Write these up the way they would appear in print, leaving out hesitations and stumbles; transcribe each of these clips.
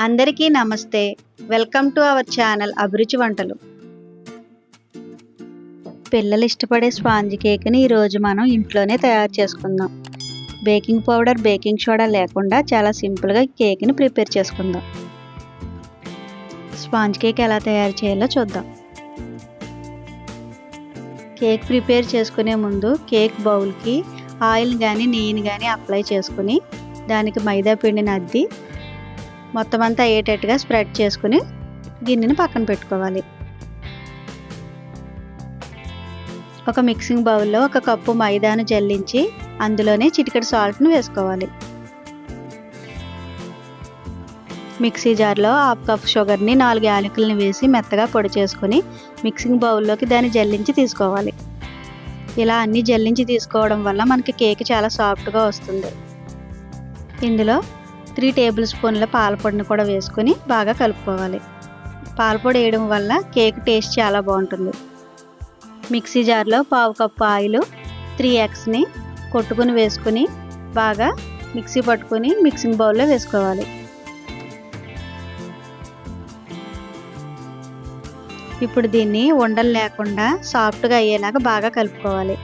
అందరికీ నమస్తే. Welcome to our channel అభిరుచి వంటలు. పిల్లలు ఇష్టపడే స్పాంజ్ కేక్ని ఈరోజు మనం ఇంట్లోనే తయారు చేసుకుందాం. బేకింగ్ పౌడర్, బేకింగ్ సోడా లేకుండా చాలా సింపుల్గా కేక్ని ప్రిపేర్ చేసుకుందాం. స్పాంజ్ కేక్ ఎలా తయారు చేయాలో చూద్దాం. కేక్ ప్రిపేర్ చేసుకునే ముందు కేక్ బౌల్కి ఆయిల్ కానీ నెయ్యిని కానీ అప్లై చేసుకుని దానికి మైదా పిండిని అద్ది మొత్తం అంతా అయ్యేటట్టుగా స్ప్రెడ్ చేసుకుని గిన్నెని పక్కన పెట్టుకోవాలి. ఒక మిక్సింగ్ బౌల్లో 1 కప్పు మైదాను జల్లించి అందులోనే చిటికెడు సాల్ట్ను వేసుకోవాలి. మిక్సీ జార్లో 1/2 కప్ షుగర్ని 4 యాలకులను వేసి మెత్తగా పొడి చేసుకుని మిక్సింగ్ బౌల్లోకి దాన్ని జల్లించి తీసుకోవాలి. ఇలా అన్నీ జల్లించి తీసుకోవడం వల్ల మనకి కేక్ చాలా సాఫ్ట్గా వస్తుంది. ఇందులో 3 టేబుల్ స్పూన్ల పాలపొడిని కూడా వేసుకొని బాగా కలుపుకోవాలి. పాలపొడి వేయడం వల్ల కేక్ టేస్ట్ చాలా బాగుంటుంది. మిక్సీ జార్లో 1/2 కప్పు ఆయిల్, 3 ఎగ్స్ని కొట్టుకుని వేసుకుని బాగా మిక్సీ పట్టుకుని మిక్సింగ్ బౌల్లో వేసుకోవాలి. ఇప్పుడు దీన్ని ఉండలు లేకుండా సాఫ్ట్గా అయ్యేలాగా బాగా కలుపుకోవాలి.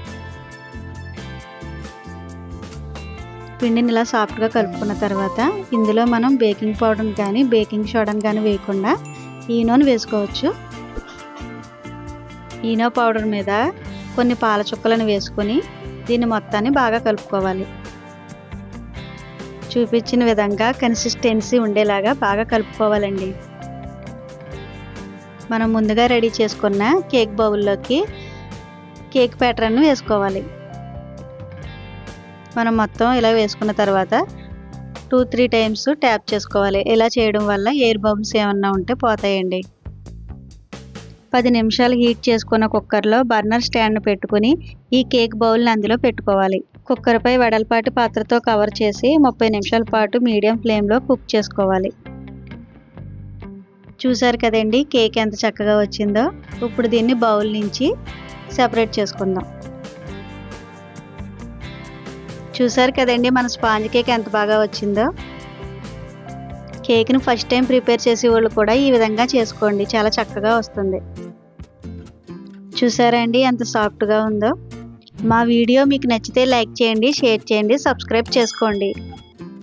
పిండిని ఇలా సాఫ్ట్గా కలుపుకున్న తర్వాత ఇందులో మనం బేకింగ్ పౌడర్ని కానీ బేకింగ్ సోడాని కానీ వేయకుండా ఈనోని వేసుకోవచ్చు. ఈనో పౌడర్ మీద కొన్ని పాల చుక్కలను వేసుకొని దీన్ని మొత్తాన్ని బాగా కలుపుకోవాలి. చూపించిన విధంగా కన్సిస్టెన్సీ ఉండేలాగా బాగా కలుపుకోవాలండి. మనం ముందుగా రెడీ చేసుకున్న కేక్ బౌల్లోకి కేక్ ప్యాటర్న్ను వేసుకోవాలి. మనం మొత్తం ఇలా వేసుకున్న తర్వాత 2-3 టైమ్స్ ట్యాప్ చేసుకోవాలి. ఇలా చేయడం వల్ల ఎయిర్ బబుల్స్ ఏమన్నా ఉంటే పోతాయండి. 10 నిమిషాలు హీట్ చేసుకున్న కుక్కర్లో బర్నర్ స్టాండ్ పెట్టుకుని ఈ కేక్ బౌల్ని అందులో పెట్టుకోవాలి. కుక్కర్పై వెడల్పాటి పాత్రతో కవర్ చేసి 30 నిమిషాల పాటు మీడియం ఫ్లేమ్లో కుక్ చేసుకోవాలి. చూసారు కదండి కేక్ ఎంత చక్కగా వచ్చిందో. ఇప్పుడు దీన్ని బౌల్ నుంచి సెపరేట్ చేసుకుందాం. చూసారు కదండి మన స్పాంజ్ కేక్ ఎంత బాగా వచ్చిందో. కేక్ని ఫస్ట్ టైం ప్రిపేర్ చేసే వాళ్ళు కూడా ఈ విధంగా చేసుకోండి, చాలా చక్కగా వస్తుంది. చూసారా అండి ఎంత సాఫ్ట్గా ఉందో. మా వీడియో మీకు నచ్చితే లైక్ చేయండి, షేర్ చేయండి, సబ్స్క్రైబ్ చేసుకోండి.